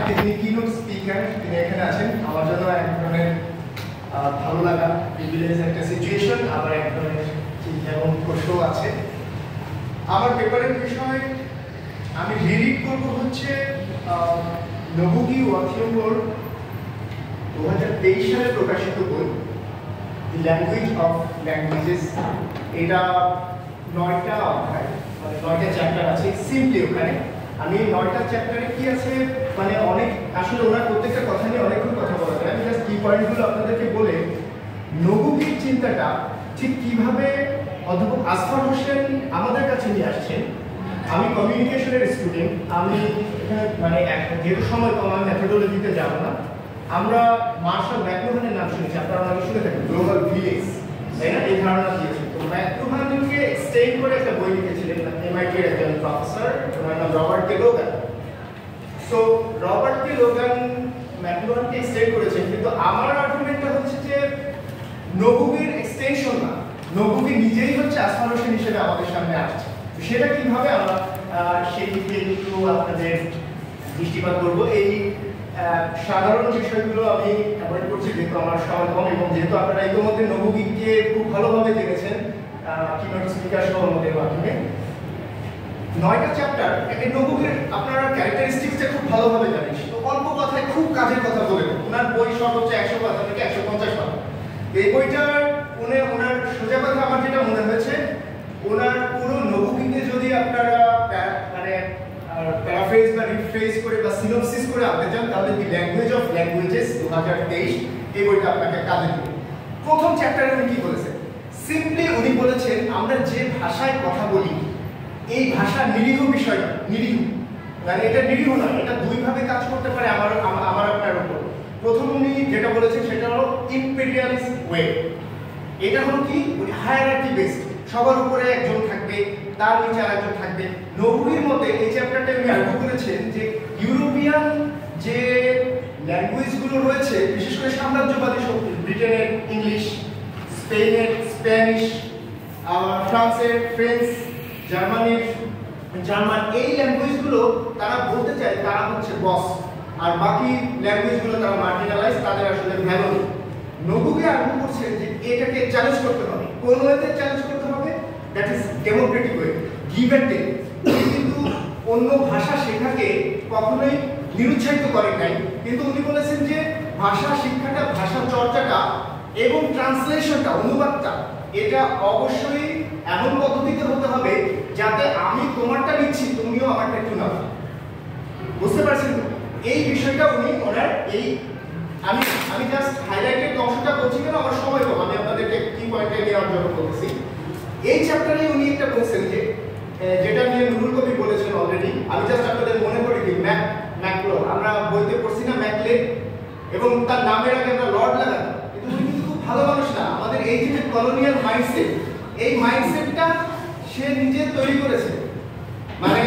তিনি keynote speaker, তিনি এখানে আছেন। আমার জন্য এক ধরনের ভালো লাগা, প্রিভিলেজ একটা সিচুয়েশন, আবার এক ধরনের যেমন প্রশ্ন আছে। আমার পেপারের বিষয় আমি রিড করব হচ্ছে নবুগি ওয়াথিয়ঙ্গর 2023 সালে প্রকাশিত বই দি ল্যাঙ্গুয়েজ অফ ল্যাঙ্গুয়েজেস। এটা 9টা অধ্যায়, মানে 9টা চ্যাপ্টার আছে সিম্পলি ওখানে। আমি 9টা চ্যাপ্টারে কি আছে মানে অনেক, আসলে ওনার প্রত্যেকটা কথা নিয়ে অনেকক্ষণ কথা বলা যায়। আমি জাস্ট কি পয়েন্টগুলো আপনাদেরকে বলে, নবুগির চিন্তাটা ঠিক কিভাবে অধ্যাপক আসফার হোসেন আমাদের কাছে নিয়ে আসছেন। আমি কমিউনিকেশনের স্টুডেন্ট, আমি এখানে মানে যেহেতু সময় কম আমি মেথোডোলজিতে যাব না। আমরা মার্শাল ম্যাকলুহানের নাম শুনেছি, আপনারা অনেকে শুনে থাকেন, গ্লোবাল ভিলেজ, তাই না? এই ধারণা দিয়েছে। তো ম্যাকলুহানকে এক্সটেন্ড করে একটা বই লিখেছিলেন এমআইটির একজন প্রফেসর, ওনার নাম রবার্ট কে লোগান। সো রবার্ট কে লোগান ম্যাকলুহানকে এক্সটেন্ড করেছেন, কিন্তু আমার আর্গুমেন্টটা হচ্ছে যে নবুগির এক্সটেনশন না, নবুগি নিজেই হচ্ছে আসফার হোসেন হিসেবে আমাদের সামনে আসছে। সেটা কিভাবে আমরা সেই দিকে একটু আপনাদের দৃষ্টিপাত করবো। এই সাধারণ বিষয়গুলো আমি অ্যাভয়েড করছি যেহেতু আমার সময় কম, এবং যেহেতু আপনারা ইতিমধ্যে নবুগিকে খুব ভালোভাবে জেনেছেন কিনোট স্পিকার সহ আমাদের মাধ্যমে। 9টা চ্যাপ্টার, এই নবুগির আপনারা ক্যারেক্টারিস্টিক্সটা খুব ভালোভাবে জানেন। তো অল্প কথায় খুব কাজের কথা বলে ওনার বই সর্বোচ্চ 100 কথা থেকে 150 কথা। এই বইটার ওনার সোজা কথা আমার যেটা মনে হয়েছে, ওনার পুরো নবুগিকে যদি আপনারা মানে প্যারাফ্রেজ বা রিফ্রেজ করে বা সিনোপসিস করে আনতে চান, তাহলে দি ল্যাঙ্গুয়েজ অফ ল্যাঙ্গুয়েজেস 2023 এই বইটা আপনাকে কাজে দেবে। প্রথম চ্যাপ্টারে উনি কি বলেছেন? সিম্পলি উনি বলেছেন আমরা যে ভাষায় কথা বলি, এই ভাষা নিরীহ বিষয় না, নিরীহ মানে এটা নিরীহ না, এটা দুইভাবে কাজ করতে পারে আমার আপনার উপর। প্রথম উনি যেটা বলেছেন সেটা হলো ইম্পেরিয়ালিস্ট ওয়ে। এটা হলো কি হায়ারার্কি বেসড, সবার উপরে একজন থাকবে, তার নিচে আরেকজন থাকবে। নবুগির মতে এই চ্যাপ্টারটা উনি আরম্ভ করেছেন যে ইউরোপিয়ান যে ল্যাঙ্গুয়েজগুলো রয়েছে, বিশেষ করে সাম্রাজ্যবাদী শক্তি, ব্রিটেনের ইংলিশ, স্পেনের স্প্যানিশ, ফ্রান্সের ফ্রেঞ্চ, জার্মানির জার্মান, এই ল্যাঙ্গুয়েজগুলো তারা বলতে চায় তারা হচ্ছে বস, আর বাকি ল্যাঙ্গুয়েজগুলো তারা মার্জিনালাইজ, তাদের আসলে ভ্যালু নেই। নবুগি আরম্ভ করছেন যে এটাকে চ্যালেঞ্জ করতে হবে। কোন ওয়েতে চ্যালেঞ্জ করতে হবে? That is democratic way, give and take. কিন্তু অন্য ভাষা শেখাকে কখনোই নিরুৎসাহিত করেন নাই, কিন্তু উনি বলেছেন যে ভাষা শিক্ষাটা, ভাষা চর্চাটা এবং ট্রান্সলেশনটা, অনুবাদটা, এটা অবশ্যই এমন পদ্ধতিতে হতে হবে যাতে আমি তোমারটা নিচ্ছি, তুমিও আমারটা একটু নাও। বুঝতে পারছেন তো? এই বিষয়টা উনি ওনার এই আমি জাস্ট হাইলাইটেড অংশটা বলছি কেন, আমার সময় কম, আমি আপনাদেরকে কি পয়েন্টে নেওয়ার জন্য বলছি। এই চ্যাপ্টারে উনি একটা বলছেন যে যেটা নিয়ে নুরুল কবি বলেছেন অলরেডি, আমি জাস্ট আপনাদের মনে করি দিই। ম্যাকলো আমরা বইতে পড়ছি না, ম্যাকলে, এবং তার নামের আগে আমরা লর্ড লাগাতাম, কিন্তু উনি কিন্তু খুব ভালো মানুষ না। আমাদের এই যে কলোনিয়াল মাইন্ডসেট, এই মাইন্ডসেটটা সে নিজে তৈরি করেছে। মানে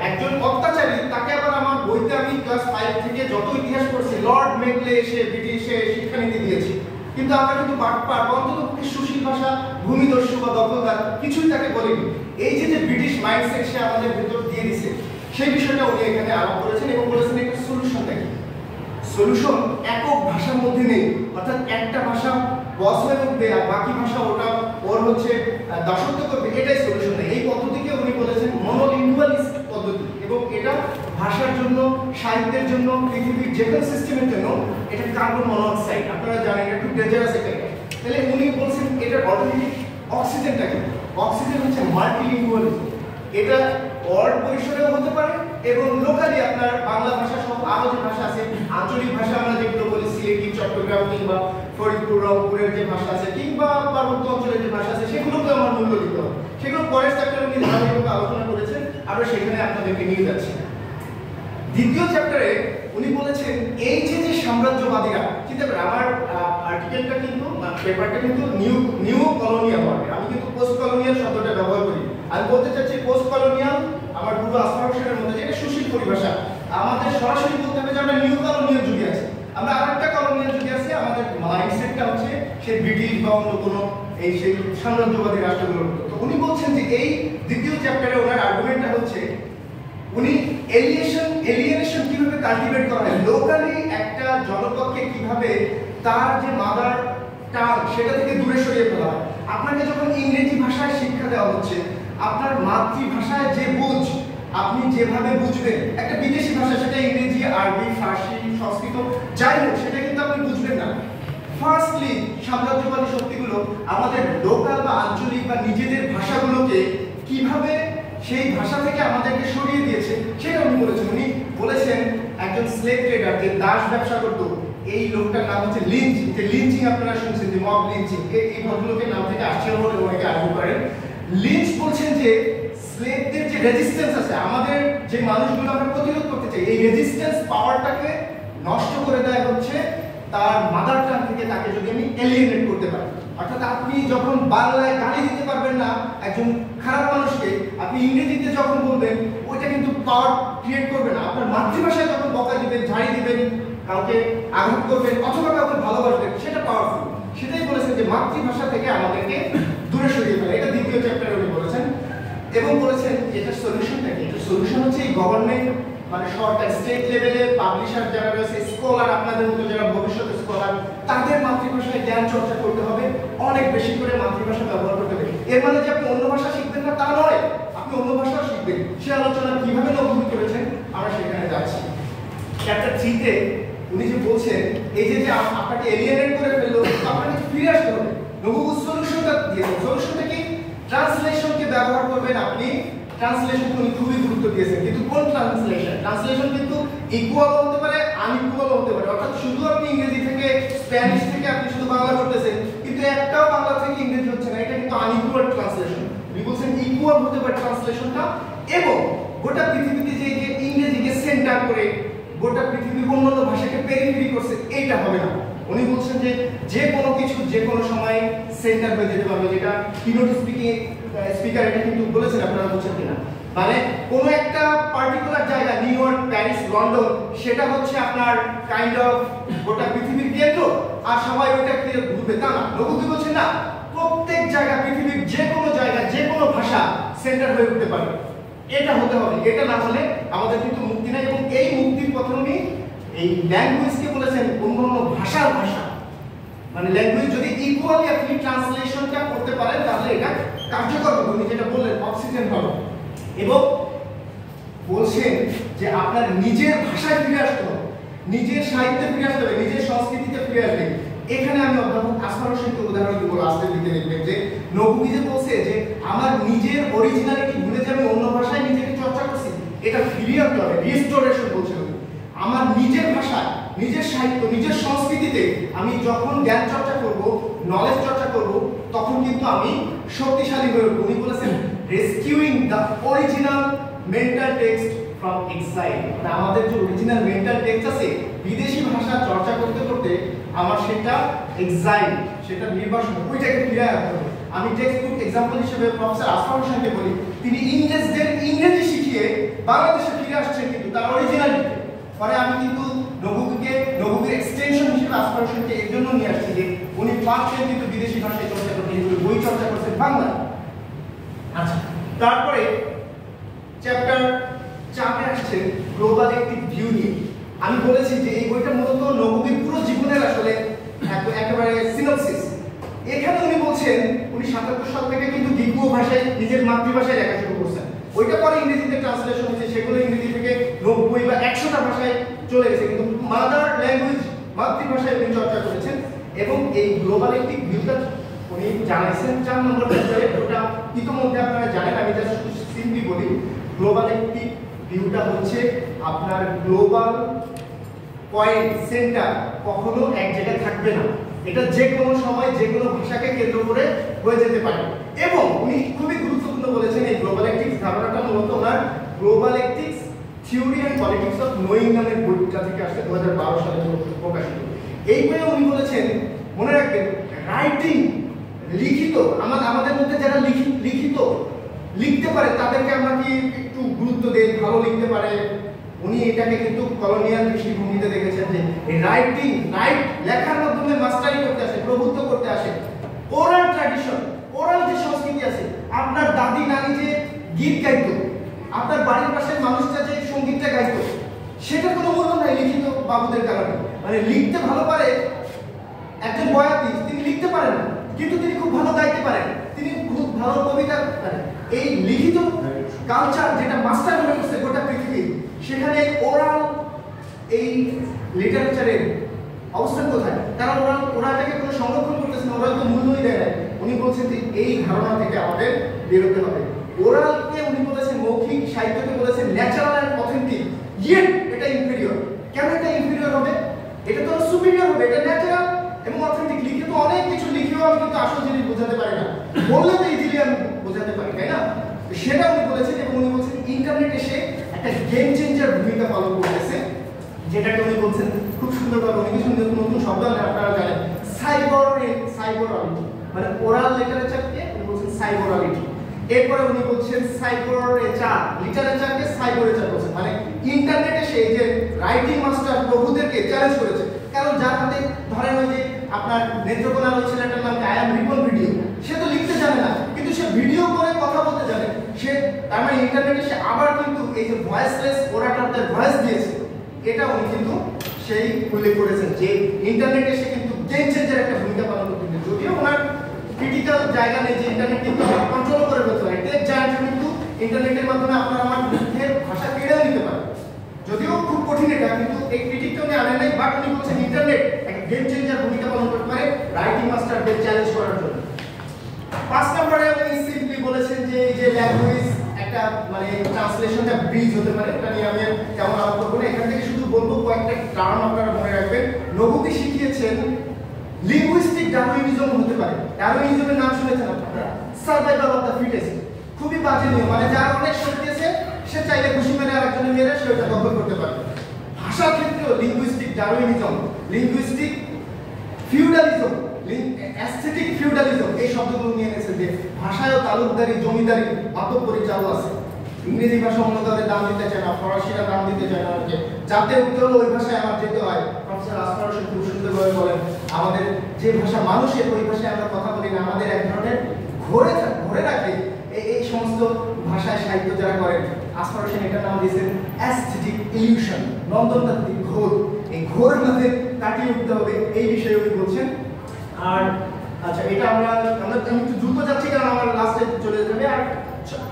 একজন অত্যাচারী, তাকে আবার আমার বইতে আমি ক্লাস 5 থেকে যত ইতিহাস পড়ছি, লর্ড মেকলে এসে ব্রিটিশে শিক্ষানীতি দিয়েছে, কিন্তু আমরা কিন্তু বাটপার বা অন্ততপক্ষে সুশীল ভাষা, ভূমিদস্যু বা দখলদার কিছুই তাকে বলেনি। এই যে ব্রিটিশ মাইন্ডসেট সে আমাদের ভিতর দিয়ে দিছে, সেই বিষয়টা উনি এখানে আলাপ করেছেন এবং বলেছেন একটা সলিউশনটা কি। সলিউশন একক ভাষার মধ্যে নেই, অর্থাৎ একটা ভাষা বস হয়ে উঠবে আর বাকি ভাষা ওটা ওর হচ্ছে দাসত্ব করবে, এটাই সলিউশন নেই। এই পদ্ধতিকে উনি বলেছেন মনোলিঙ্গুয়ালিস্ট পদ্ধতি, এবং এটা ভাষার জন্য, সাহিত্যের জন্য, পৃথিবীর যে কোনো সিস্টেমের জন্য এটা কার্বন মনোঅক্সাইড, আপনারা জানেন একটু ডেঞ্জারাস একটা। তাহলে উনি বলছেন এটার অল্টারনেটিভ অক্সিজেনটা কি? অক্সিজেন হচ্ছে মাল্টিলিঙ্গুয়ালিজম। এটা ওয়ার্ল্ড পরিসরেও হতে পারে এবং লোকালি আপনার বাংলা ভাষা সহ আরো যে ভাষা আছে, আঞ্চলিক ভাষা আমরা যেগুলো বলি, সিলেটি, চট্টগ্রাম কিংবা ফরিদপুর, রংপুরের যে ভাষা আছে, কিংবা পার্বত্য অঞ্চলের যে ভাষা আছে, সেগুলোকে আমার মূল্য দিতে হবে। সেগুলো পরের চ্যাপ্টারে উনি ধারাবাহিকভাবে আলোচনা করেছেন, আমরা সেখানে আপনাদেরকে নিয়ে যাচ্ছি। দ্বিতীয় চ্যাপ্টারে উনি বলেছেন এই যে সাম্রাজ্যবাদীরা, চিন্তা করেন আমার আর্টিকেলটা কিন্তু পেপারটা কিন্তু নিউ কলোনিয়াল ওয়ার্ড, আমি কিন্তু পোস্ট কলোনিয়াল শব্দটা ব্যবহার করি। আমি বলতে চাচ্ছি পোস্ট কলোনিয়াল আমার পুরো আসফার হোসেনের মধ্যে যেটা সুশীল পরিভাষা, আমাদের সরাসরি বলতে হবে যে আমরা নিউ কলোনিয়াল যুগে আছি, আমরা আরেকটা কলোনিয়াল যুগে আছি। আমাদের মাইন্ডসেটটা হচ্ছে সেই ব্রিটিশ বা অন্য কোনো এই সেই সাম্রাজ্যবাদী রাষ্ট্রগুলোর। তো উনি বলছেন যে এই দ্বিতীয় চ্যাপ্টারে ওনার আর্গুমেন্টটা হচ্ছে উনি এলিয়েনেশন কিভাবে কাল্টিভেট করা হয়, লোকালি একটা জনপদকে কিভাবে তার যে মাদার টাং সেটা থেকে দূরে সরিয়ে ফেলা হয়। আপনাকে যখন ইংরেজি ভাষায় শিক্ষা দেওয়া হচ্ছে, আপনার মাতৃভাষায় যে বুঝ আপনি যেভাবে বুঝবেন, একটা বিদেশি ভাষা সেটা ইংরেজি, আরবি, ফার্সি, সংস্কৃত যাই হোক সেটা কিন্তু আপনি বুঝবেন না। ফার্স্টলি সাম্রাজ্যবাদী শক্তিগুলো আমাদের লোকাল বা আঞ্চলিক বা নিজেদের ভাষাগুলোকে কিভাবে সেই ভাষা থেকে আমাদেরকে সরিয়ে দিয়েছে সেটা উনি বলেছেন। উনি বলেছেন একজন স্লেভ ট্রেডার যে দাস ব্যবসা করতো, এই লোকটার নাম হচ্ছে লিঞ্চ। যে লিঞ্চিং আপনারা শুনছেন, যে মব লিঞ্চিং, এই ভদ্রলোকের নাম থেকে আসছে বলে অনেকে আর্গু করেন। লিঞ্চ বলছেন যে স্লেভদের যে রেজিস্ট্যান্স আছে, আমাদের যে মানুষগুলো আমরা প্রতিরোধ করতে চাই, এই রেজিস্ট্যান্স পাওয়ারটাকে নষ্ট করে দেয় হচ্ছে তার মাদার টাং থেকে তাকে যদি আমি এলিয়েনেট করতে পারি। অর্থাৎ আপনি যখন বাংলায় গালি দিতে পারবেন না একজন খারাপ মানুষকে, আপনি ইংরেজিতে যখন বলবেন ওইটা কিন্তু পাওয়ার ক্রিয়েট করবে না। আপনার মাতৃভাষায় যখন বকা দিবেন, ঝাড়ি দিবেন, কাউকে আঘাত করবেন অথবা কাউকে ভালোবাসবেন, সেটা পাওয়ারফুল। সেটাই বলেছেন যে মাতৃভাষা থেকে আমাদেরকে দূরে সরিয়ে ফেলে। এটা দ্বিতীয় চ্যাপ্টারে উনি বলেছেন। এবং বলেছেন এটা সলিউশনটা কি? এটা সলিউশন হচ্ছে এই গভর্নমেন্ট মানে সরকার, স্টেট লেভেলে পাবলিশার যারা রয়েছে, স্কলার, আপনাদের মতো যারা ভবিষ্যতে স্কলার, তাদের মাতৃভাষায় জ্ঞান চর্চা করতে হবে, অনেক বেশি করে মাতৃভাষা ব্যবহার করতে হবে। এর মানে যে আপনি অন্য ভাষা শিখবেন না তা নয়, আপনি অন্য ভাষাও শিখবেন। সে আলোচনা কিভাবে নবুদ্ধি করেছেন আমরা সেখানে যাচ্ছি। চ্যাপ্টার 3 তে উনি যে বলছেন এই যে আপনাকে এলিয়েনেট করে ফেললো, আপনাকে ফিরে আসতে হবে। নবুদ্ধ সলিউশনটা দিয়েছেন। সলিউশনটা কি? ট্রান্সলেশনকে ব্যবহার করবেন আপনি। ট্রান্সলেশন উনি খুবই গুরুত্ব দিয়েছেন, কিন্তু কোন ট্রান্সলেশন? ট্রান্সলেশন কিন্তু ইকুয়াল হতে পারে, আনইকুয়াল হতে পারে। অর্থাৎ শুধু আপনি ইংরেজি থেকে, স্প্যানিশ থেকে আপনি শুধু বাংলা করতেছেন, কিন্তু একটাও বাংলা থেকে ইংরেজি হচ্ছে না, এটা কিন্তু আনইকুয়াল ট্রান্সলেশন। উনি বলছেন ইকুয়াল হতে পারে ট্রান্সলেশনটা, এবং গোটা পৃথিবীতে যে ইংরেজিকে সেন্টার করে গোটা পৃথিবীর অন্যান্য ভাষাকে পেরিফেরি করছে, এইটা হবে না। উনি বলছেন যে যে কোনো কিছু যে কোনো সময় সেন্টার হয়ে যেতে পারবে, যেটা কিনোট স্পিকার এটা কিন্তু বলেছেন, আপনারা বলছেন কিনা। মানে কোনো একটা পার্টিকুলার জায়গা, নিউ ইয়র্ক, প্যারিস, লন্ডন, সেটা হচ্ছে আপনার কাইন্ড অফ গোটা পৃথিবীর কেন্দ্র, আর সবাই ওইটা ঘুরবে তা না। নবুদ্ধি বলছেন না, প্রত্যেক জায়গা, পৃথিবীর যে কোনো জায়গা, যে কোনো ভাষা সেন্টার হয়ে উঠতে পারে। এটা হতে হবে, এটা না হলে আমাদের কিন্তু মুক্তি নাই। এবং এই মুক্তির পথে উনি এই ল্যাঙ্গুয়েজকে বলেছেন অন্যান্য ভাষার ভাষা। মানে ল্যাঙ্গুয়েজ যদি ইকুয়ালি আপনি ট্রান্সলেশনটা করতে পারেন তাহলে এটা কার্যকর হবে। উনি যেটা বললেন অক্সিজেন হবে। এবং বলছেন যে আপনার নিজের ভাষায় ফিরে আসতে হবে, নিজের সাহিত্যে ফিরে আসতে হবে, নিজের সংস্কৃতিতে ফিরে আসবে। এখানে আমি অধ্যাপক আসমার হোসেনকে উদাহরণ দিব। লাস্টের দিকে দেখবেন যে নবুদ্ধি যে বলছে যে আমার নিজের অরিজিনালিটি ভুলে যে আমি অন্য ভাষায় নিজেকে চর্চা করছি, এটা ফিরিয়ে আনতে হবে, রিস্টোরেশন বলছেন। আমার নিজের ভাষায়, নিজের সাহিত্য, নিজের সংস্কৃতিতে আমি যখন জ্ঞান চর্চা করব, নলেজ চর্চা করব, তখন কিন্তু আমি শক্তিশালী হয়ে উঠব। উনি বলেছেন rescuing the original mental text from exile. মানে আমাদের যে অরিজিনাল মেন্টাল টেক্সট আছে, বিদেশি ভাষা চর্চা করতে করতে আমার সেটা এক্সাইল, সেটা নির্বাসন, ওইটাকে ফিরে আনতে হবে। আমি টেক্সট বুক এক্সাম্পল হিসেবে প্রফেসর আসমার হোসেনকে বলি, তিনি ইংরেজদের ইংরেজি শিখিয়ে বাংলাদেশে ফিরে আসছেন কিন্তু তার অরিজিনালিটি। পরে আমি কিন্তু নবুদ্ধের এক্সটেনশন হিসেবে আসমার হোসেনকে এর জন্য নিয়ে আসছি যে উনি ফার্স্ট কিন্তু বিদেশি ভাষায় চর্চা করতেন, বই চর্চা করছেন বাংলা। আচ্ছা, তারপরে চ্যাপ্টার 4 এ আসছে গ্লোবাল একটি ভিউ নিয়ে। আমি বলেছি যে এই বইটা মূলত নবুদ্দির পুরো জীবনের আসলে একেবারে সিনপসিস। এখানে উনি বলছেন উনি ৭৭ সাল থেকে কিন্তু গিগুও ভাষায়, নিজের মাতৃভাষায় লেখা শুরু করছেন। ওইটা পরে ইংরেজিতে ট্রান্সলেশন হয়েছে, সেগুলো ইংরেজি থেকে ৯০ বা ১০০টা ভাষায় চলে গেছে, কিন্তু মাদার ল্যাঙ্গুয়েজ, মাতৃভাষায় উনি চর্চা করেছেন। এবং এই গ্লোবাল একটি ভিউটা উনি জানাইছেন ৪ নম্বর চ্যাপ্টারে। ওটা ইতিমধ্যে আপনারা জানেন, আমি জাস্ট সিম্পলি বলি। গ্লোবাল একটি ভিউটা হচ্ছে আপনার গ্লোবাল পয়েন্ট, সেন্টার কখনো এক জায়গায় থাকবে না, এটা যে কোনো সময় যে কোনো ভাষাকে কেন্দ্র করে হয়ে যেতে পারে। এবং উনি খুবই গুরুত্বপূর্ণ বলেছেন এই গ্লোবাল এথিক্স ধারণাটা মূলত ওনার global ethics theory and politics of knowing নামের বইটা থেকে আসছে, 2012 সালে প্রকাশিত। এই বইয়ে উনি বলেছেন, মনে রাখবেন, রাইটিং, লিখিত, আমাদের মধ্যে যারা লিখিত লিখতে পারে তাদেরকে আমরা কি একটু গুরুত্ব দেই, ভালো লিখতে পারে। উনি এটাকে কিন্তু কলোনিয়াল দৃষ্টিভঙ্গিতে দেখেছেন যে এই রাইটিং, লেখার মাধ্যমে মাস্টারি করতে আসে, প্রভুত্ব করতে আসে। ওরাল ট্র্যাডিশন, ওরাল যে সংস্কৃতি আছে, আপনার দাদি নানি যে গীত গাইতো, আপনার বাড়ির পাশের মানুষটা যে সঙ্গীতটা গাইতো, সেটার কোনো মূল্য নাই লিখিত বাবুদের কারণে। মানে লিখতে ভালো পারে একজন বয়াতি, তিনি লিখতে পারেন না কিন্তু তিনি খুব ভালো গাইতে পারেন, তিনি খুব ভালো কবিতা পারেন। এই লিখিত কালচার যেটা মাস্টার হয়ে গেছে গোটা পৃথিবী, সেখানে ওরাল এই লিটারেচারের অবস্থান কোথায়? কারণ ওরা এটাকে কোনো সংরক্ষণ করতেছে না, ওরা তো মূল্যই দেয় না। উনি বলছেন যে এই ধারণা থেকে আমাদের বেরোতে হবে। ওরালকে উনি বলেছেন, মৌখিক সাহিত্যকে বলেছেন ন্যাচারাল অ্যান্ড অথেন্টিক, ইয়েট এটা ইনফেরিয়র। কেন এটা ইনফেরিয়র হবে? এটা তো সুপিরিয়র হবে, এটা ন্যাচারাল এবং অথেন্টিক। লিখে তো অনেক কিছু লিখেও আমি কিন্তু আসল জিনিস বোঝাতে পারি না, বললে তো ইজিলি আমি বোঝাতে পারি, তাই না? সেটা উনি বলেছেন। এবং উনি বলছেন ইন্টারনেট এসে একটা গেম চেঞ্জার ভূমিকা পালন করতেছে, যেটাকে উনি বলছেন খুব সুন্দরভাবে, অনেক সুন্দর নতুন শব্দ আপনারা জানেন, সাইবরালিটি। মানে ওরাল লিটারেচারকে উনি বলছেন সাইবরালিটি। এরপরে উনি বলছেন সাইবরেচার, লিটারেচারকে সাইবরেচার বলছেন। মানে ইন্টারনেটে সে যে রাইটিং মাস্টার প্রভুদেরকে চ্যালেঞ্জ করেছে। কারণ যার হাতে ধরেন ওই যে আপনার নেত্রকোনা ওই ছেলেটার নাম আই অ্যাম রিপন ভিডিও, সে তো লিখতে জানে না কিন্তু সে ভিডিও করে কথা বলতে জানে। সে তার মানে ইন্টারনেটে সে আবার কিন্তু এই যে ভয়েসলেস ওরাটরদের ভয়েস দিয়েছে, এটা উনি কিন্তু সেই উল্লেখ করেছেন যে ইন্টারনেটে সে কিন্তু গেম চেঞ্জার একটা ভূমিকা পালন করতে। যদিও ওনার ক্রিটিক্যাল জায়গা নেই যে ইন্টারনেট কিন্তু কন্ট্রোল করে ফেলতে হয়, টেক জায়ান্ট কিন্তু ইন্টারনেটের মাধ্যমে আপনার আমার মুখের ভাষা কেড়ে নিতে পারে। যদিও খুব কঠিন এটা, কিন্তু এই ক্রিটিকটা উনি আনেন নাই, বাট উনি বলছেন ইন্টারনেট একটা গেম চেঞ্জার ভূমিকা পালন করতে পারে রাইটিং মাস্টারদের চ্যালেঞ্জ করার জন্য। 5 নম্বরে উনি সিম্পলি বলেছেন যে এই যে ল্যাঙ্গুয়েজ একটা মানে ট্রান্সলেশনটা ব্রিজ হতে পারে। এটা নিয়ে আমি কেমন আলোচনা করবো না, এখান থেকে শুধু বলবো কয়েকটা টার্ম আপনারা মনে রাখবেন। নবুতি শিখিয়েছেন লিঙ্গুইস্টিক ডারউইনিজম হতে পারে। ডারউইনিজমের নাম শুনেছেন আপনারা? Survival of the fittest. খুবই বাজে নিয়ম, মানে যার অনেক শক্তি আছে সে চাইলে খুশি মেরে আরেকজনের মেরে সে ওটা দখল করতে পারে। ভাষার ক্ষেত্রেও linguistic Darwinism, linguistic feudalism, aesthetic feudalism, এই শব্দগুলো নিয়ে এনেছেন যে ভাষায়ও তালুকদারি, জমিদারি, মাতব্বরি চালু আছে। ইংরেজি ভাষা অন্য কাউকে দাম দিতে চায় না, ফরাসিরা দাম দিতে চায় না, যাতে উঠতে হলে ওই ভাষায় আমার যেতে হয়। প্রফেসর আসমার হোসেন খুব সুন্দরভাবে বলেন আমাদের যে ভাষা মানুষের, ওই ভাষায় আমরা কথা বলি না, আমাদের এক ধরনের ঘরে রাখে এই সমস্ত ভাষায় সাহিত্য যারা করেন। আসমার হোসেন এটার নাম দিয়েছেন অ্যাস্থেটিক ইলিউশন, নন্দনতাত্ত্বিক ঘোর। এই ঘোর মধ্যে কাটিয়ে উঠতে হবে, এই বিষয়ে উনি বলছেন। আর আচ্ছা, এটা আমরা একটু দ্রুত যাচ্ছি কারণ আমার লাস্টে চলে যেতে হবে। আর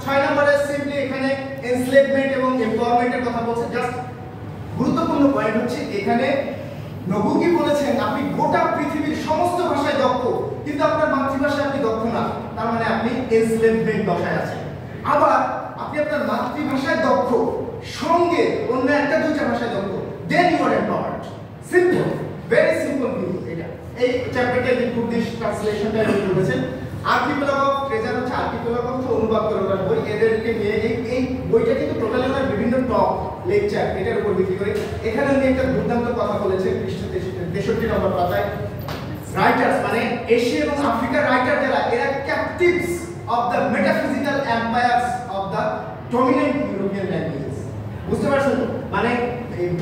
6 নম্বরে সিম্পলি এখানে এনস্লেভমেন্ট এবং এমপাওয়ারমেন্টের কথা বলছে। জাস্ট গুরুত্বপূর্ণ পয়েন্ট হচ্ছে এখানে নবুকি বলেছেন আপনি গোটা পৃথিবীর সমস্ত ভাষায় দক্ষ কিন্তু আপনার মাতৃভাষায় আপনি দক্ষ না, তার মানে আপনি এনস্লেভমেন্ট দশায় আছেন। আবার আপনি আপনার মাতৃভাষায় দক্ষ সঙ্গে অন্য একটা দুইটা ভাষায় দক্ষ, then you are empowered. Simple, very simple view এটা। এই চ্যাপ্টারটা কুর্দিশ ট্রান্সলেশনটা উনি করেছেন। আর্কিপেলাগ অফ ট্রেজার হচ্ছে আর্কিপেলাগ অফ অনুবাদ করে ওনার বই। এদেরকে নিয়ে এই বইটা কিন্তু টোটালি ওনার বিভিন্ন টক লেকচার এটার উপর ভিত্তি করে। এখানে উনি একটা দুর্দান্ত কথা বলেছেন পৃষ্ঠা 63 নম্বর পাতায়। রাইটার্স মানে এশিয়া এবং আফ্রিকার রাইটার যারা, এরা captives of the metaphysical empires of the dominant European languages. বুঝতে পারছেন? মানে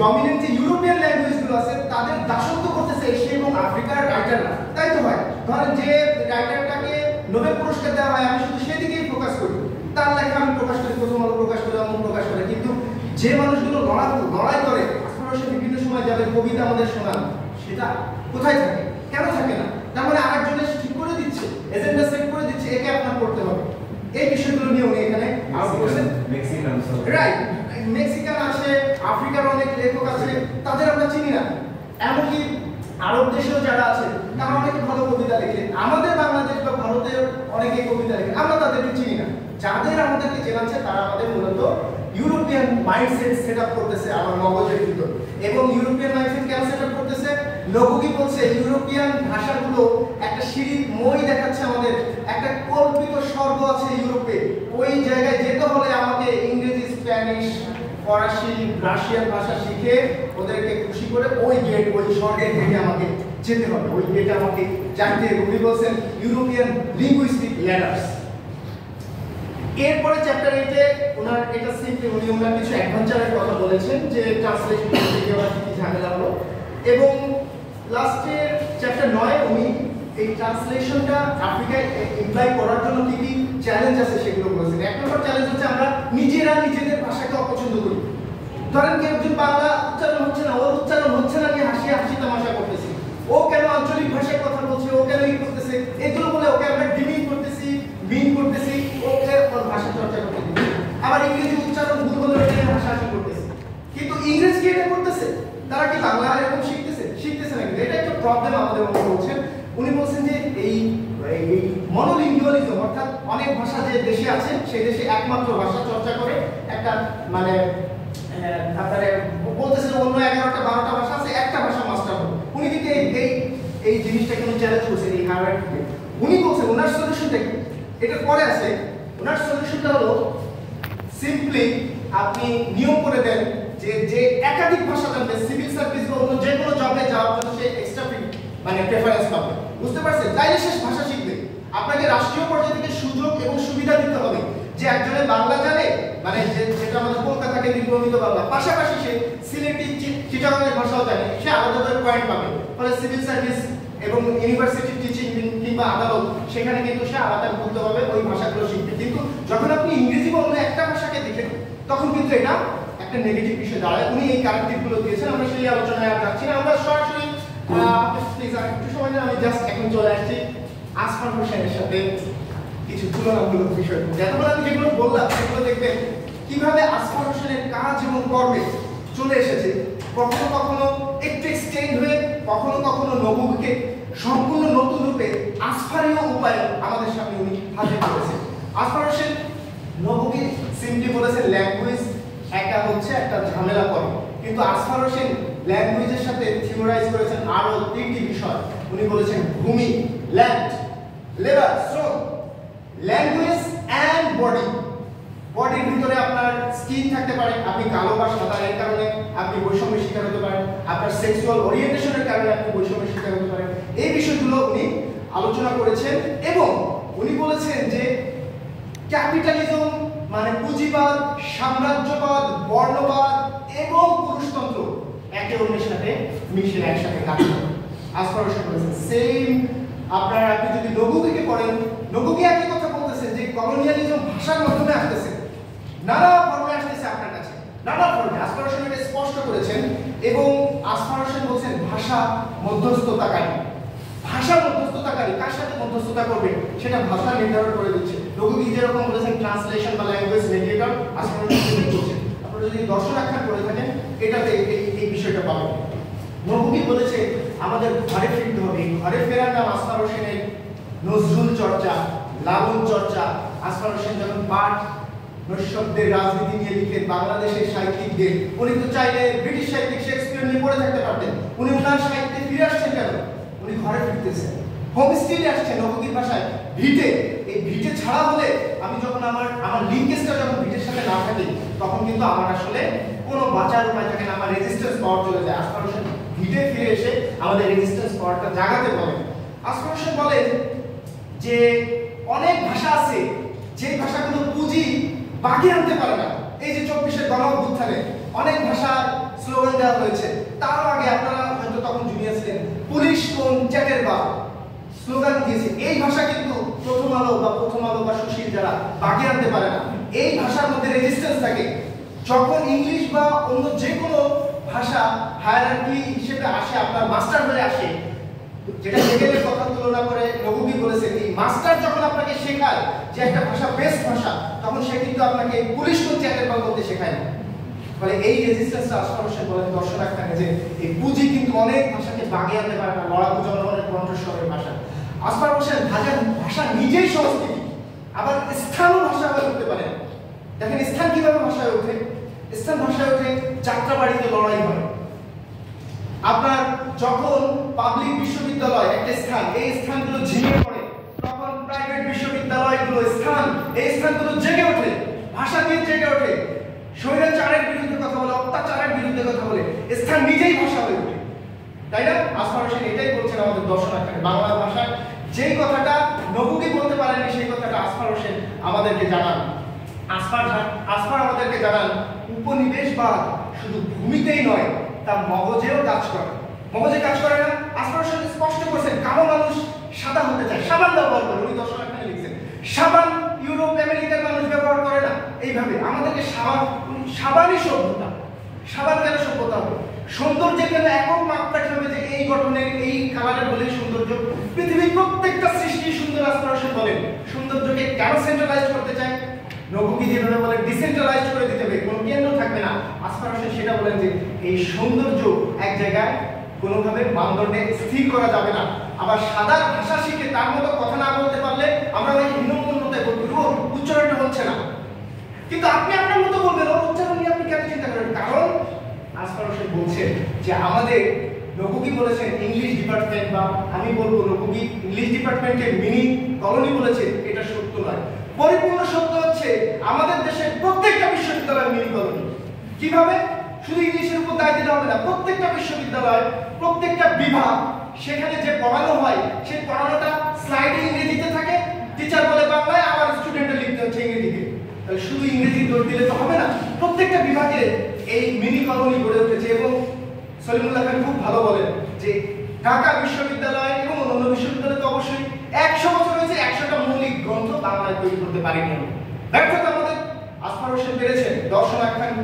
ডমিনেন্ট যে ইউরোপিয়ান ল্যাঙ্গুয়েজগুলো আছে তাদের দাসত্ব করতেছে এশিয়া এবং আফ্রিকার রাইটাররা। তাই তো হয়, ধরেন যে রাইটারটাকে নোবেল পুরস্কার দেওয়া হয় আমি শুধু সেদিকেই ফোকাস করি, তার লেখা আমি প্রকাশ করি, প্রথম আলো প্রকাশ করি, অমুক প্রকাশ করে। কিন্তু যে মানুষগুলো লড়াই করে আশপাশে বিভিন্ন সময় যাদের কবিতা আমাদের শোনান, সেটা কোথায় থাকে, কেন থাকে না? তার মানে আরেকজনের ঠিক করে দিচ্ছে, এজেন্ডা সেট করে দিচ্ছে, একে আপনার করতে হবে। এই বিষয়গুলো নিয়ে উনি এখানে আউট করেছেন। রাইট, মেক্সিকান আছে, আফ্রিকার অনেক লেখক আছে, তাদের আমরা চিনি না। এমনকি আরব দেশেও যারা আছে তারা অনেকে ভালো কবিতা লেখে, আমাদের বাংলাদেশ বা ভারতের অনেকে কবিতা লেখে, আমরা তাদেরকে চিনি না। যাদের আমাদেরকে চেনাচ্ছে তারা আমাদের মূলত ইউরোপিয়ান মাইন্ডসেট সেট আপ করতেছে আমার মগজের ভিতর। এবং ইউরোপিয়ান মাইন্ডসেট কেন সেট আপ করতেছে? নবুকি বলছে ইউরোপিয়ান ভাষাগুলো একটা সিঁড়ির মই দেখাচ্ছে আমাদের, একটা কল্পিত স্বর্গ আছে ইউরোপে। ওই জায়গায় যেতে হলে আমাকে ইংরেজি, স্প্যানিশ, ফরাসি, রাশিয়ান ভাষা শিখে ওদেরকে খুশি করে ওই গেট, ওই স্বর্গের গেটে আমাকে যেতে হবে, ওই গেটে আমাকে জানতে হবে। উনি বলছেন ইউরোপিয়ান লিঙ্গুইস্টিক ল্যাডার্স। এরপরে চ্যাপ্টার 8-এ ওনার এটা সিম্পলি উনি ওনার কিছু অ্যাডভেঞ্চারের কথা বলেছেন যে ট্রান্সলেশন করতে গিয়ে ওনার কি ঝামেলা হলো। এবং লাস্টের চ্যাপ্টার 9 উনি এই ট্রান্সলেশনটা আফ্রিকায় ইমপ্লাই করার জন্য কি কি চ্যালেঞ্জ আছে সেগুলো বলেছেন। এক নম্বর চ্যালেঞ্জ হচ্ছে আমরা নিজেরা নিজেদের ভাষাকে অপছন্দ করি। ধরেন কেউ একজন বাংলা উচ্চারণ হচ্ছে না, ওর উচ্চারণ হচ্ছে না, আমি হাসি হাসি তামাশা করতেছি, ও কেন আঞ্চলিক ভাষায় কথা বলছে, ও কেন ই করতেছে, এগুলো বলে ওকে আমরা ডিমিং করতেছি, মিন করতেছি, ওকে ওর ভাষা চর্চা করতে দিচ্ছি। আবার ইংরেজি উচ্চারণ ভুল বলে ওকে হাসাহাসি করতেছে। কিন্তু ইংরেজ কি এটা করতেছে? তারা কি বাংলা এরকম শিখতেছে না। কিন্তু এটা একটা প্রবলেম আমাদের মধ্যে বলছেন। উনি বলছেন যে এই মনোলিঙ্গুয়ালিজম, অর্থাৎ অনেক ভাষা যে দেশে আছে সেই দেশে একমাত্র ভাষা চর্চা করে একটা মানে আপনারা বলতেছেন অন্য 11টা 12টা ভাষা আছে, একটা ভাষা মাস্টার হবে। উনি কিন্তু এই জিনিসটাকে উনি চ্যালেঞ্জ করছেন এই হার্ভার্ডকে। উনি বলছেন ওনার সলিউশনটা কি, এটা পরে আছে। ওনার সলিউশনটা হলো সিম্পলি আপনি নিয়ম করে দেন যে একাধিক ভাষা জানবে, সিভিল সার্ভিস বা অন্য যে কোনো জবে যাওয়ার জন্য সে এক্সট্রা মানে প্রেফারেন্স পাবে। বুঝতে পারছেন? তাইলে সে ভাষা শিখবে। আপনাকে রাষ্ট্রীয় পর্যায় থেকে সুযোগ এবং সুবিধা দিতে হবে যে একজনের বাংলা জানে, মানে যেটা আমাদের কলকাতাকে নির্গমিত বাংলা, পাশাপাশি সে সিলেটি চিটাগাংয়ের ভাষাও জানে, সে আলাদাভাবে পয়েন্ট পাবে। ফলে সিভিল সার্ভিস এবং ইউনিভার্সিটি টিচিং কিংবা আদালত সেখানে কিন্তু সে আলাদা গুরুত্বভাবে ওই ভাষাগুলো শিখবে। কিন্তু যখন আপনি ইংরেজি বা অন্য একটা ভাষাকে দেখেন তখন কিন্তু এটা একটা নেগেটিভ বিষয় দাঁড়ায়। উনি এই কারেক্টিভগুলো দিয়েছেন, আমরা সেই আলোচনায় আর যাচ্ছি না। আমরা সরাসরি প্লিজ একটু সময় নিয়ে আমি জাস্ট এখন চলে আসছি আসফার হোসেনের সাথে কিছু তুলনামূলক বিষয়। যতক্ষণ আমি যেগুলো বললাম সেগুলো দেখবেন কিভাবে আসফার হোসেনের কাজ এবং কর্মে চলে এসেছে, কখনো কখনো একটু এক্সটেন্ড হয়ে, কখনো কখনো নবুকে সম্পূর্ণ নতুন রূপে আসফারীয় উপায়ে আমাদের সামনে উনি হাজির করেছেন। আসফার হোসেন নবুকে সিম্পলি বলেছেন ল্যাঙ্গুয়েজ একটা হচ্ছে একটা ঝামেলা করে, কিন্তু আসফার হোসেন ল্যাঙ্গুয়েজের সাথে থিওরাইজ করেছেন আরো 3টি বিষয়। উনি বলেছেন ভূমি, ল্যান্ড, লেবার, শ্রম, ল্যাঙ্গুয়েজ অ্যান্ড বডি। বডির ভিতরে আপনার স্কিন থাকতে পারে, আপনি কালো বা সাদা এর কারণে আপনি বৈষম্যের শিকার হতে পারেন, আপনার সেক্সুয়াল ওরিয়েন্টেশনের কারণে আপনি বৈষম্যের শিকার হতে পারেন। এই বিষয়গুলো উনি আলোচনা করেছেন এবং উনি বলেছেন যে ক্যাপিটালিজম মানে পুঁজিবাদ, সাম্রাজ্যবাদ, বর্ণবাদ এবং পুরুষতন্ত্র একে অন্যের সাথে মিশে একসাথে কাজ করে। আসফার হোসেন বলেছেন সেম। আপনি যদি নবুকে পড়েন, নবুকে একই কথা বলতেছেন যে কলোনিয়ালিজম ভাষার মাধ্যমে আসতেছে, নানা ফর্মে আসতেছে আপনার কাছে, নানা ফর্মে। আসফার হোসেন এটা স্পষ্ট করেছেন এবং আসফার হোসেন বলছেন ভাষা মধ্যস্থতাকারী। ভাষা মধ্যস্থতাকারী কার সাথে মধ্যস্থতা করবে সেটা ভাষা নির্ধারণ করে দিচ্ছে। নবুকি যেরকম বলেছেন ট্রান্সলেশন বা ল্যাঙ্গুয়েজ মিডিয়েটর, আসফার হোসেন সেটাই বলছেন। আপনারা যদি দর্শন আখ্যান করে থাকেন এটাতে এই বিষয়টা পাবেন। নবুকি বলেছে আমাদের ঘরে ফিরতে হবে। ঘরে ফেরার নাম আসফার হোসেনের নজরুল চর্চা, লাবণ চর্চা। আসফার হোসেন যখন পাঠ নৈশব্দের রাজনীতি নিয়ে লিখেন বাংলাদেশের সাহিত্যিকদের, উনি তো চাইলে ব্রিটিশ সাহিত্যিক শেক্সপিয়ার নিয়ে পড়ে থাকতে পারতেন। উনি ওনার সাহিত্যে ফিরে আসছেন কেন? উনি ঘরে ফিরতেছেন, হোমস্টেতে আসছেন। নবুকির ভাষায় ভিটে, এই ভিটে ছাড়া হলে আমি যখন আমার লিঙ্কেজটা যখন ভিটের সাথে না থাকে তখন কিন্তু আমার আসলে কোনো বাঁচার উপায় থাকে না, আমার রেজিস্ট্যান্স পাওয়ার চলে যায়। আসফার হোসেন ভিটে ফিরে এসে আমাদের রেজিস্ট্যান্স পাওয়ারটা জাগাতে বলেন। আসফার হোসেন বলেন যে অনেক ভাষা আছে যে ভাষাগুলো পুঁজি বাগিয়ে আনতে পারে না। এই যে 24-এর গণ-অভ্যুত্থানে অনেক ভাষার স্লোগান দেওয়া হয়েছে, তার আগে আপনারা হয়তো তখন জুনিয়র ছিলেন, পুলিশ কোন চ্যাটের বা স্লোগান দিয়েছে। এই ভাষা কিন্তু প্রথম আলো বা সুশীল যারা বাগিয়ে আনতে পারে না। এই ভাষার মধ্যে রেজিস্ট্যান্স থাকে। যখন ইংলিশ বা অন্য যে কোনো ভাষা হায়ারার্কি হিসেবে আসে, আপনার মাস্টার হয়ে আসে, যেটা হেগেলের কথা তুলনা করে নবুকি বলেছেন এই মাস্টার যখন আপনাকে শেখায় যে একটা ভাষা বেস্ট ভাষা, তখন সে কিন্তু আপনাকে পুলিশ কোন চ্যাটের বা বলতে শেখায় না। ফলে এই রেজিস্ট্যান্সটা আসফার হোসেন বলেন দর্শন রাখতে যে এই পুঁজি কিন্তু অনেক ভাষাকে বাগিয়ে আনতে পারে না, লড়াকু জনগণের কণ্ঠস্বরের ভাষা। আসফার হোসেন ভাষা নিজেই সংস্কৃতি, আবার স্থানও ভাষা হয়ে উঠতে পারে। দেখেন স্থান কিভাবে ভাষায় ওঠে। স্থান ভাষায় ওঠে যাত্রাবাড়িতে লড়াই হয়। আপনার যখন পাবলিক বিশ্ববিদ্যালয় একটা স্থান, এই স্থানগুলো ঝিমিয়ে পড়ে, তখন প্রাইভেট বিশ্ববিদ্যালয়গুলো স্থান, এই স্থানগুলো জেগে ওঠে, ভাষা দিয়ে জেগে ওঠে। স্বৈরাচারের বিরুদ্ধে কথা বলে, অত্যাচারের বিরুদ্ধে কথা বলে, স্থান নিজেই ভাষা হয়ে ওঠে। তাই না? আসফার হোসেন এটাই বলছেন আমাদের দর্শন আখ্যানে। বাংলা ভাষায় যেই কথাটা নবুকি বলতে পারেনি সেই কথাটা আসফার হোসেন আমাদেরকে জানান। আসফার আমাদেরকে জানান উপনিবেশবাদ শুধু ভূমিতেই নয়, তা মগজেও কাজ করে। মগজে কাজ করে না? আসফার হোসেন স্পষ্ট করেছেন কালো মানুষ সাদা হতে চায়, সাবান ব্যবহার করে। উনি দর্শন আখ্যানে লিখছেন সাবান ইউরোপ আমেরিকার মানুষ ব্যবহার করে না। এইভাবে আমাদেরকে সাবানই সভ্যতা, সাবান কেন সভ্যতা হবে? সৌন্দর্যের কেন একক মাপকাঠি হবে যে এই গঠনের এই কালারের হলেই সৌন্দর্য? পৃথিবীর প্রত্যেকটা সৃষ্টি সুন্দর আস্পারসন বলেন। সৌন্দর্যকে কেন সেন্ট্রালাইজ করতে চায়? নবুকি যেভাবে বলেন ডিসেন্ট্রালাইজ করে দিতে হবে, কোনো কেন্দ্র থাকবে না। আস্পারসন সেটা বলেন যে এই সৌন্দর্য এক জায়গায় কোনোভাবে মানদণ্ডে স্থির করা যাবে না। আবার সাদা ভাষা শিখে তার মতো কথা না বলতে পারলে আমরা ওই হীনমন্যতায় বলবো উচ্চারণটা হচ্ছে না, কিন্তু আপনি আপনার মতো বলবেন, ওর উচ্চারণ নিয়ে আপনি কেন চিন্তা করেন? কারণ আস্পারসন বলছে যে আমাদের নবুকি বলেছেন ইংলিশ ডিপার্টমেন্ট, বা আমি বলবো নবুকি ইংলিশ ডিপার্টমেন্টের মিনি কলোনি বলেছে, এটা সত্য নয়। পরিপূর্ণ সত্য হচ্ছে আমাদের দেশের প্রত্যেকটা বিশ্ববিদ্যালয় মিনি কলোনি। কিভাবে? শুধু ইংলিশের উপর দায় দিতে হবে না, প্রত্যেকটা বিশ্ববিদ্যালয় প্রত্যেকটা বিভাগ সেখানে যে পড়ানো হয় সেই পড়ানোটা স্লাইডে ইংরেজিতে থাকে, টিচার বলে বাংলায়, আবার স্টুডেন্টরা লিখতে হচ্ছে ইংরেজিতে। তাহলে শুধু ইংরেজি দৌড় দিলে তো হবে না, প্রত্যেকটা বিভাগে এই মিনি কলোনি গড়ে উঠেছে। এবং সলিমুল্লাহ খান খুব ভালো বলেন যে ঢাকা বিশ্ববিদ্যালয় এবং অন্যান্য বিশ্ববিদ্যালয় তো অবশ্যই 100 বছর হয়েছে, 100টা মৌলিক গ্রন্থ বাংলায় তৈরি করতে পারিনি। ব্যর্থতা আমাদের আস্পারসন পেরেছেন, দর্শন আখ্যান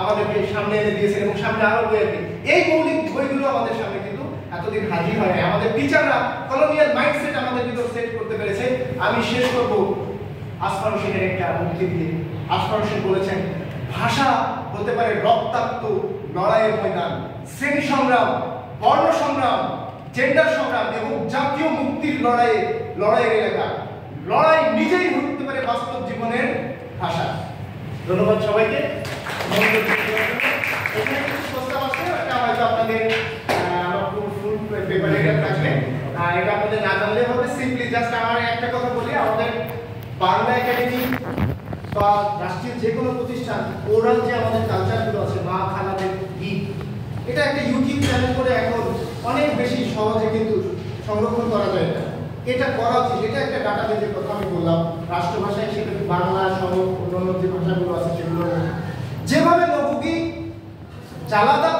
আমাদেরকে সামনে এনে দিয়েছেন এবং সামনে আরো বই আসবে। এই মৌলিক বইগুলো আমাদের সামনে কিন্তু এতদিন হাজির হয় না। আমাদের টিচাররা কলোনিয়াল মাইন্ডসেট আমাদের ভিতর সেট করতে পেরেছে। আমি শেষ করব আস্পারসনের একটা উক্তি দিয়ে। আস্পারসন বলেছেন ভাষা হতে পারে রক্তাক্ত লড়াইয়ের ময়দান, শ্রেণী সংগ্রাম, বর্ণ সংগ্রাম, জেন্ডার সংগ্রাম এবং জাতীয় মুক্তির লড়াইয়ের এলাকা। লড়াই নিজেই হতে পারে বাস্তব জীবনের ভাষা। ধন্যবাদ সবাইকে। এখানে কিছু প্রস্তাব আছে, এটা হয়তো আপনাদের ফুল পেপারে থাকবে, আর এটা আপনাদের না জানলে হবে। সিম্পলি জাস্ট আমার একটা কথা বলি, আমাদের বাংলা একাডেমি বা রাষ্ট্রীয় যে কোনো প্রতিষ্ঠান ওরাল যে আমাদের কালচারগুলো আছে, মা খালাদের গীত, এটা একটা ইউটিউব চ্যানেল করে এখন অনেক বেশি সহজে কিন্তু সংরক্ষণ করা যায় না। এটা করা উচিত। এটা একটা ডাটাবেজের কথা আমি বললাম, রাষ্ট্রভাষায় সেটা বাংলা সহ অন্যান্য যে ভাষাগুলো আছে সেগুলো যেভাবে নবুকি জালাদা